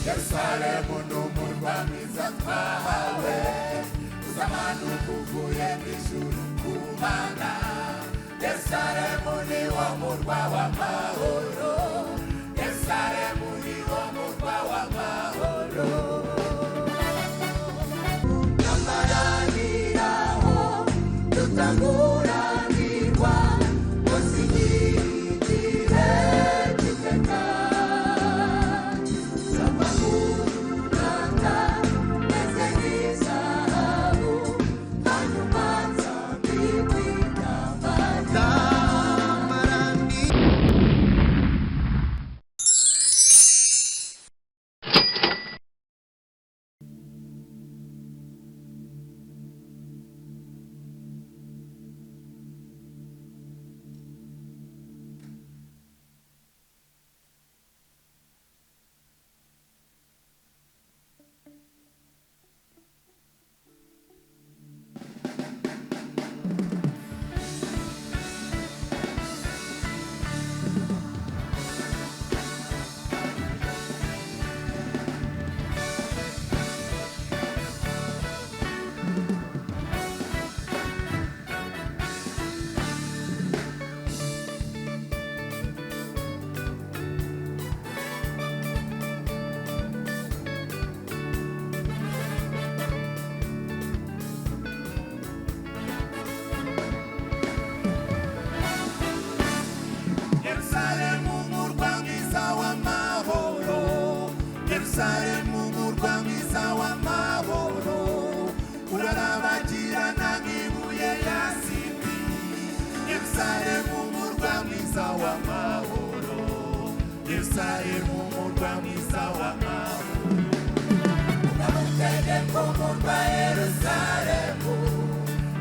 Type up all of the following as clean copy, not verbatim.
Yerusalemu n'umurwa mwiza twahawe, uzamanuka uvuye mw'ijuru ku Mana. Yerusalemu ni wo murwa w'amahoro, Yerusalemu ni wo murwa w'amahoro. Amaraniraho tutanguranirwa, musigirire giteka. Yerusalemu murwa mwiza w'amahoro, urarabagirana nk'ibuye ya sidi. Yerusalemu murwa mwiza w'amahoro, Yerusalemu murwa mwiza w'amahoro. Unamutegeka umurwa Yerusalemu,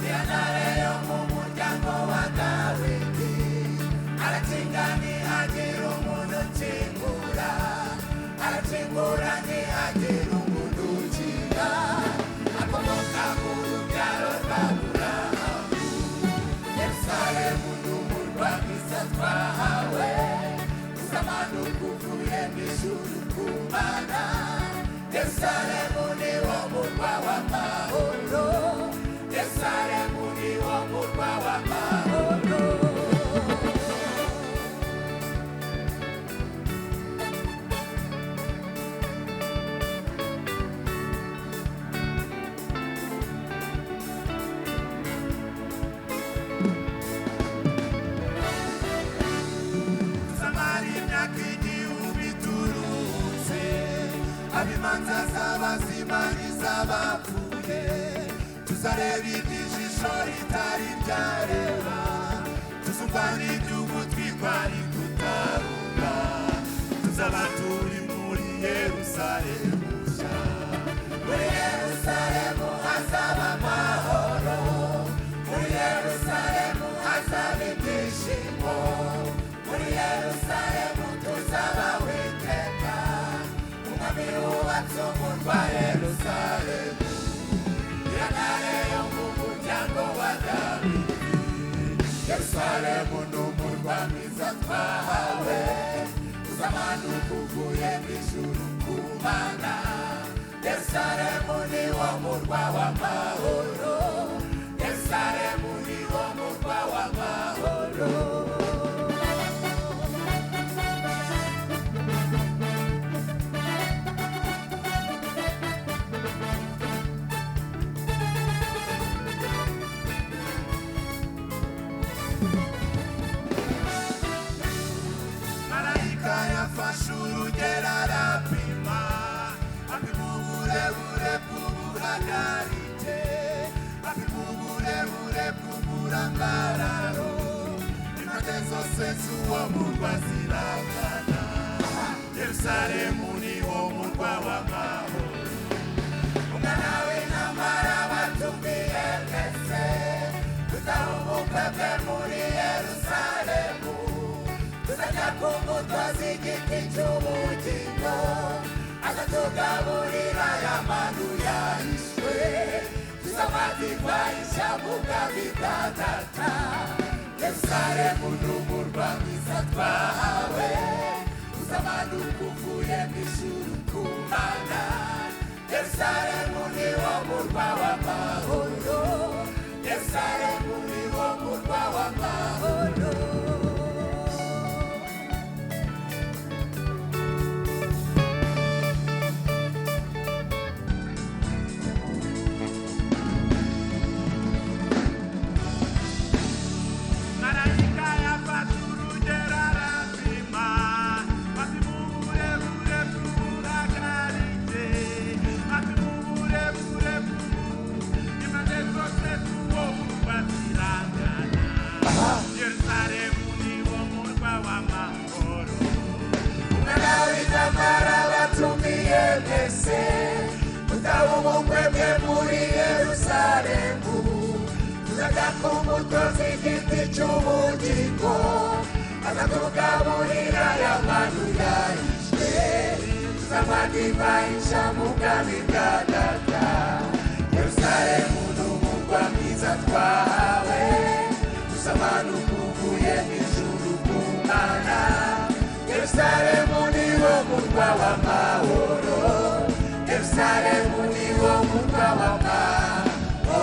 niyo ntare yo mu muryango wa Dawidi. Arakinga ntihagira umuntu ukingura, arakingura ntihagira umuntu ukinga. Akomoka mu rubyaro rwa Aburahamu. Yerusalemu n'umurwa mwiza twahawe, uzamanuka uvuye mw'ijuru ku Mana. Yerusalemu ni wo murwa w'amahoro, Yerusalemu ni wo murwa w'amahoro. Abimanza z'abazima n'iz'abapfuye, tuzareba iby'ijisho ritari ryareba, tuzumva n'iby'ugutwi kwari kutaruka. Tuzaba turi muri Yerusalemu nshya. Muri Yerusalemu hazaba amahoro, muri Yerusalemu hazaba ibyishimo, muri Yerusalemu tuzaba witeka. Yubatse umurwa Yerusalemu, niyo ntare yo mu muryango wa Dawidi. Yerusalemu n'umurwa mwiza twahawe, uzamanuka uvuye mw'ijuru ku Mana. Yerusalemu ni wo murwa w'amahoro, Yerusalemu ni wo murwa w'amahoro. Urugero arapima, apima uburebure bw'ubuhagarike, apima uburebure bw'uburambararo. Impande zose z'uwo murwa zirangana. Yerusalemu ni wo murwa w'amahoro. Umwana w'intambara batumiye mwese, tuzaba ubukwe bwe muri Yerusalemu. Tuzajya ku mbuto z'igiti cy'ubugingo, azatugaburira ya manu yahishwe. Tuzafatirwa ishyamba ubwami bwa Data. Yerusalemu n'umurwa mwiza twahawe, uzamanuka uvuye mw'ijuru ku Mana. umukozi igiti cy'ubugingo azatugaburira ya manu yahishwe tuzamadivaisha mu bwami bwa data Yerusalemu n'umurwa mwiza twahawe tuzamanuka uvuye mw'ijuru ku Mana Yerusalemu niwo murwa w'amahoro Yerusalemu niwo murwa w'amahoro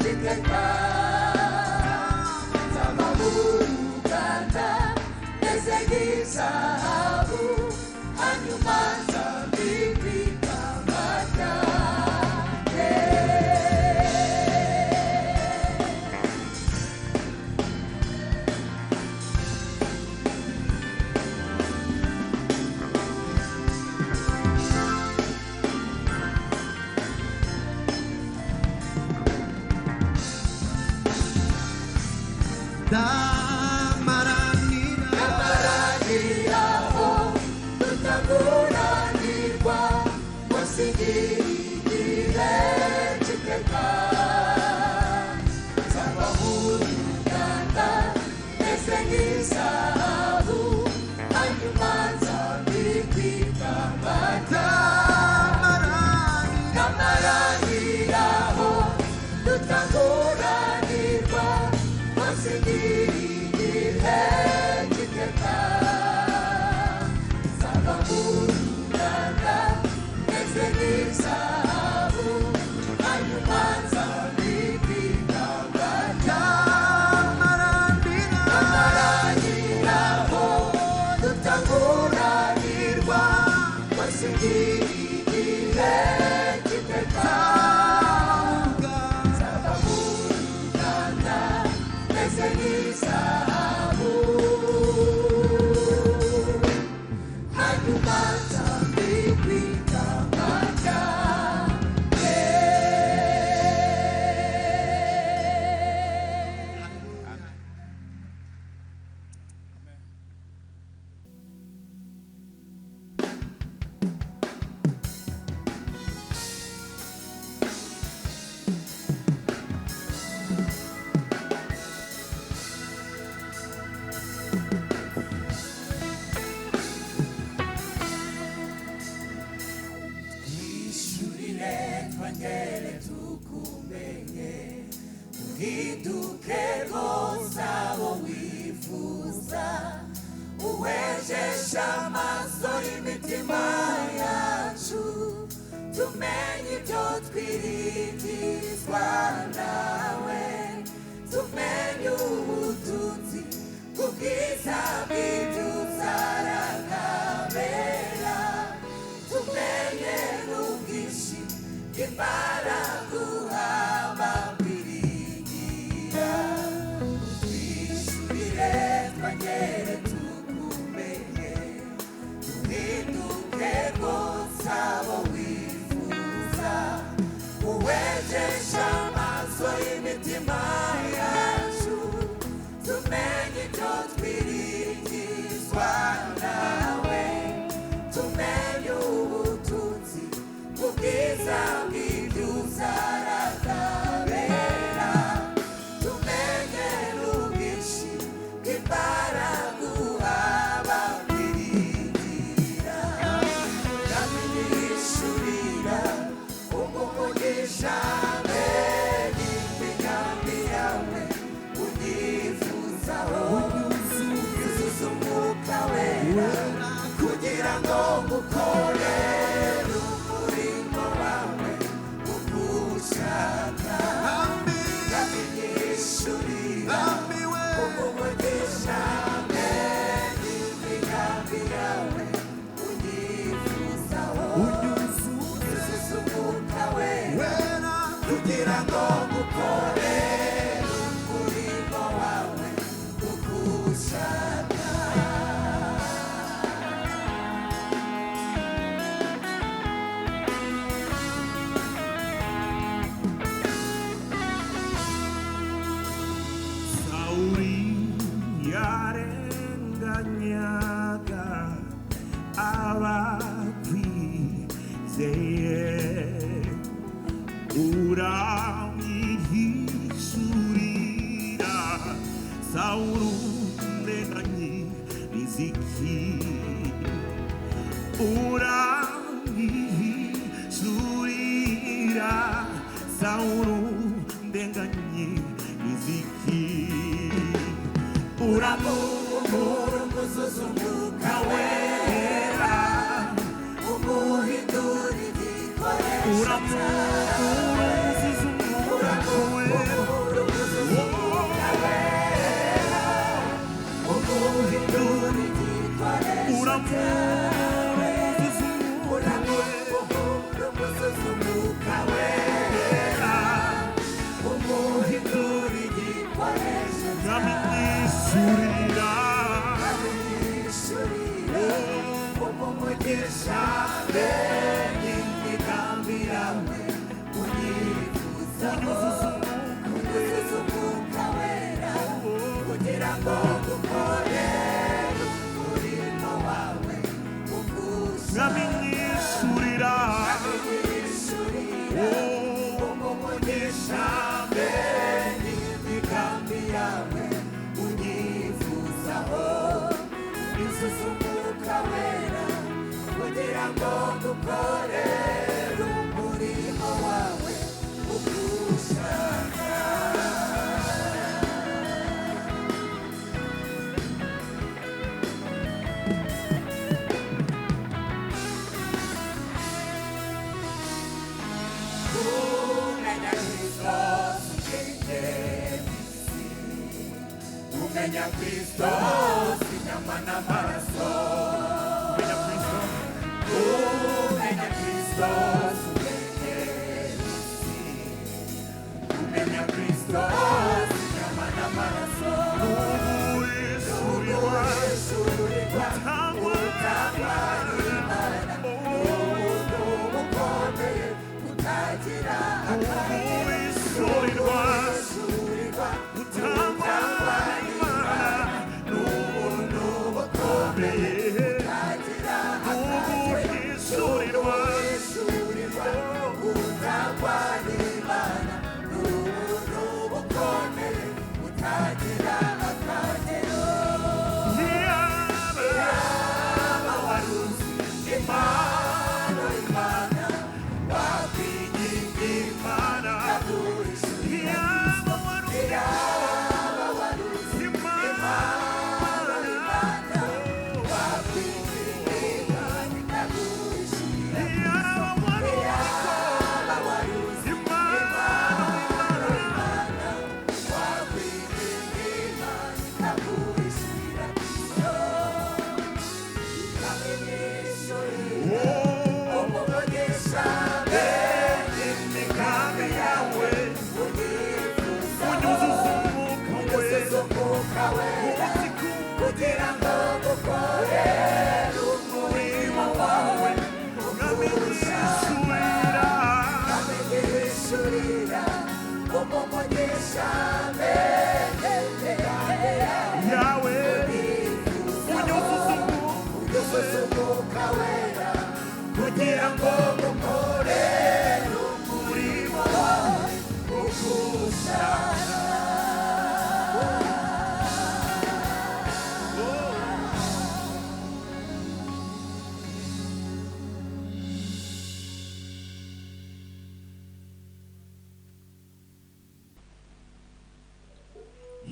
giteka nzamahuruganda meze nk'izahabu hanyuma nzambikika amata Namaraniraho tutaguranirwa wasigiye giteka nzabahuruganda meze nk'izahabu hanyuma nzambikika amata Namaraniraho tutaguranirwa wasigiye giteka nzabahuruganda meze nk'izahabu hanyuma nzambikika amata Namaraniraho tutaguranirwa wasigiye giteka nzabahuruganda meze nk'izahabu hanyuma nzambikika amata Ishurire twongere tukumenye duhinduke rwose abo wifuza uwejeshe amaso y'imitima yacu tumenye ibyo twiringizwa nawe tumenye ubutunzi bw'ubwiza bw'ibyo uzaragamera tumenye n'ubwinshi bw'imbaraga uhaba kwiringira twishurire twongere tukumenye duhinduke rwose abo wifuza uwejeshe amaso y'imitima yacu tumenye ibyo twiringizwa nawe tumenye ubutunzi bw'ubwiza bw'ibyo uzaragamera tumenye n'ubwinshi bw'imbaraga uhaba kwiringira kandi nishurira umugisha n'imigambi yawe unyifuzaho unyuzuza umwuka wera kugira ngo ngukorere umurimo wawe ugushaka kandi nishurira umugisha n'imigambi yawe unyifuzaho unyuzuza umwuka wera kugira ngo ngukorere umurimo wawe ugushaka Sauli yarenganyaga abakwizeye uramwihisurira Sauli ndenganyi riziki uramwihisurira Sauli ndenganyi riziki uramumuruguzuza umwuka wera umuhindura igikoresho cyawe unyuzuza umwuka wera kugira ngo ngukorere umurimo wawe ugushaka nkamenyeshurira umugisha mbere imigambi yawe unyifuzaho unyuzuza umwuka wera kugira ngo ngukorere umurimo wawe ugushaka umenya Kristo si nyama n'amaraso umenya Kristo si ubwenge umenya Kristo si nyama n'amaraso uwishurirwa utangwa n'Imana n'ubuntu bukomeye butagira akagero uwishurirwa utangwa kugira ngo ngukorere umurimo wawe nkamenyeshurira umugisha mbere yawe unyuzuza umwuka wera kugira ngo ngukorere umurimo wawe ugushaka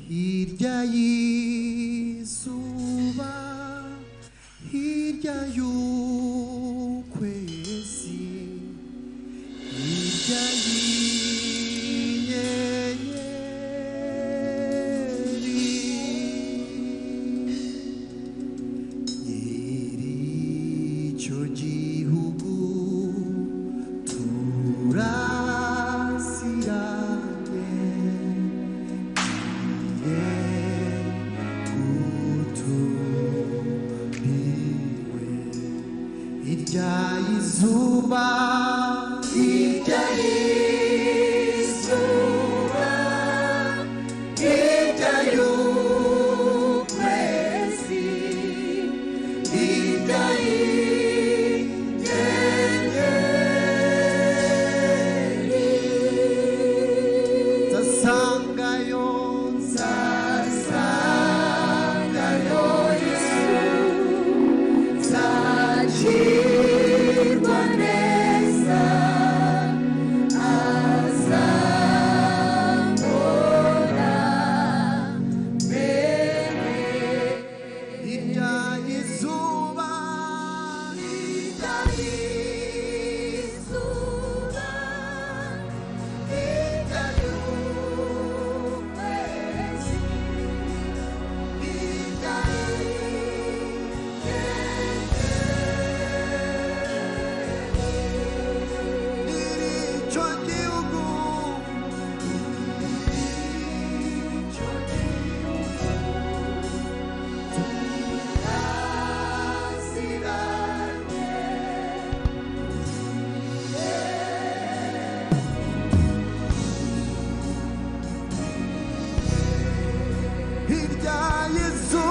hirya y'izuba hirya y'ukwezi hirya y'inyenyeri nyir'icyo gihugu hirya y'izuba hirya y'izuba hirya y'ukwezi hirya y'inyenyeri nzasangayo Yesu nzakirwa neza Yesu